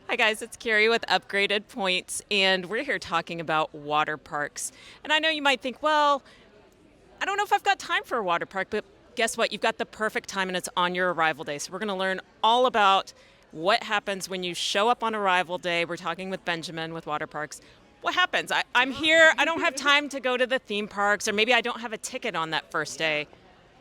Hi guys, it's Carrie with Upgraded Points, and we're here talking about water parks. And I know you might think, well, I don't know if I've got time for a water park, but guess what? You've got the perfect time and it's on your arrival day. So we're going to learn all about what happens when you show up on arrival day. We're talking with Benjamin with water parks. What happens? I'm here, I don't have time to go to the theme parks, or maybe I don't have a ticket on that first day.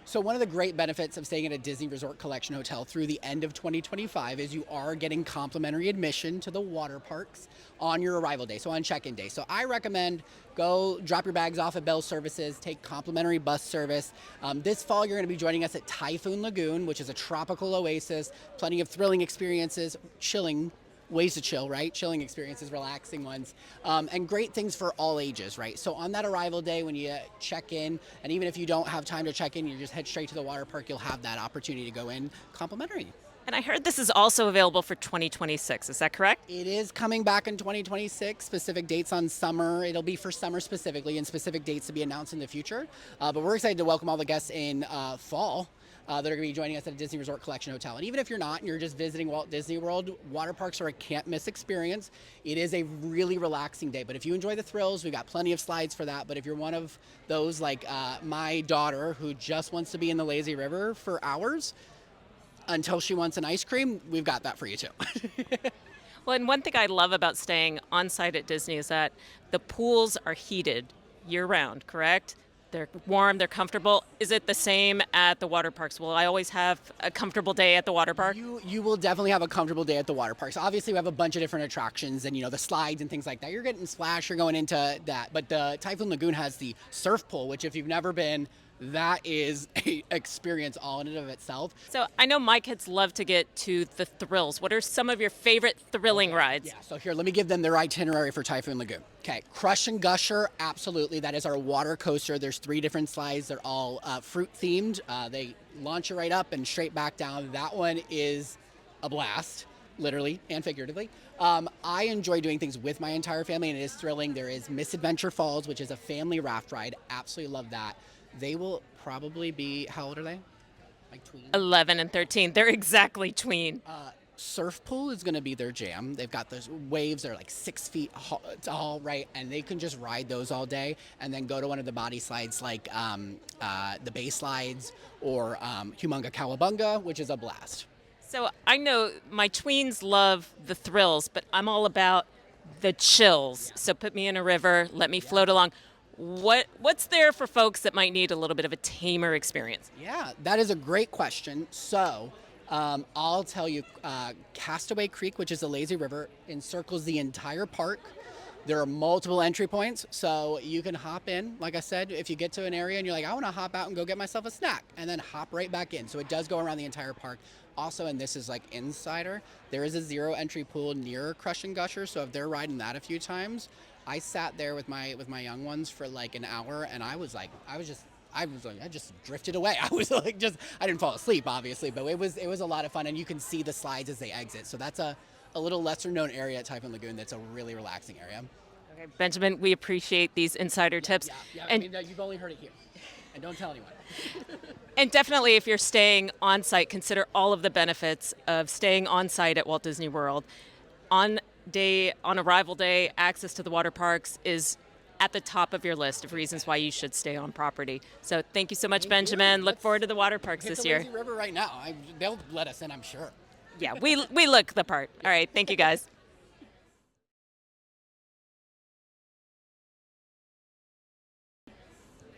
So one of the great benefits of staying at a Disney Resort Collection Hotel through the end of 2025 is you are getting complimentary admission to the water parks on your arrival day, so on check-in day. So I recommend go drop your bags off at Bell Services, take complimentary bus service. This fall, you're going to be joining us at Typhoon Lagoon, which is a tropical oasis, plenty of thrilling experiences, chilling ways to chill, right? Chilling experiences, relaxing ones, and great things for all ages, right? So on that arrival day, when you check in, and even if you don't have time to check in, you just head straight to the water park, you'll have that opportunity to go in complimentary. And I heard this is also available for 2026. Is that correct? It is coming back in 2026, specific dates on summer. It'll be for summer specifically, and specific dates to be announced in the future. But we're excited to welcome all the guests in fall. That are going to be joining us at a Disney Resort Collection Hotel. And even if you're not and you're just visiting Walt Disney World, water parks are a can't miss experience. It is a really relaxing day. But if you enjoy the thrills, we've got plenty of slides for that. But if you're one of those like my daughter who just wants to be in the lazy river for hours until she wants an ice cream, we've got that for you too. Well, and one thing I love about staying on site at Disney is that the pools are heated year round, correct? They're warm, they're comfortable. Is it the same at the water parks? Will I always have a comfortable day at the water park? You will definitely have a comfortable day at the water parks. Obviously, we have a bunch of different attractions and, the slides and things like that. You're getting splash, you're going into that. But the Typhoon Lagoon has the surf pool, which if you've never been, that is a experience all in and of itself. So I know my kids love to get to the thrills. What are some of your favorite thrilling rides? Yeah, so here, let me give them their itinerary for Typhoon Lagoon. Okay, Crush and Gusher, absolutely. That is our water coaster. There's 3 different slides. They're all fruit themed. They launch you right up and straight back down. That one is a blast, literally and figuratively. I enjoy doing things with my entire family, and it is thrilling. There is Misadventure Falls, which is a family raft ride. Absolutely love that. They will probably be, how old are they? Like tween? 11 and 13. They're exactly tween. Surf pool is going to be their jam. They've got those waves that are like 6 feet tall, right? And they can just ride those all day and then go to one of the body slides like the bay slides or Humunga Cowabunga, which is a blast. So I know my tweens love the thrills, but I'm all about the chills. So put me in a river, let me float along. What's there for folks that might need a little bit of a tamer experience? Yeah, that is a great question. So I'll tell you, Castaway Creek, which is a lazy river, encircles the entire park. There are multiple entry points, so you can hop in. Like I said, if you get to an area and you're like, I want to hop out and go get myself a snack, and then hop right back in. So it does go around the entire park. Also, and this is like insider, there is a 0 entry pool near Crush and Gusher, so if they're riding that a few times, I sat there with my young ones for like an hour, and I just drifted away. I was like, I didn't fall asleep, obviously, but it was a lot of fun, and you can see the slides as they exit. So that's a little lesser known area at Typhoon Lagoon. That's a really relaxing area. Okay, Benjamin, we appreciate these insider tips. Yeah. And, I mean, you've only heard it here, and don't tell anyone. and definitely, if you're staying on site, consider all of the benefits of staying on site at Walt Disney World. On arrival day, access to the water parks is at the top of your list of reasons why you should stay on property. So thank you so much, Benjamin. Look forward to the water parks this year. Lazy River right now. They'll let us in, I'm sure. Yeah, we look the part. All right, thank you guys.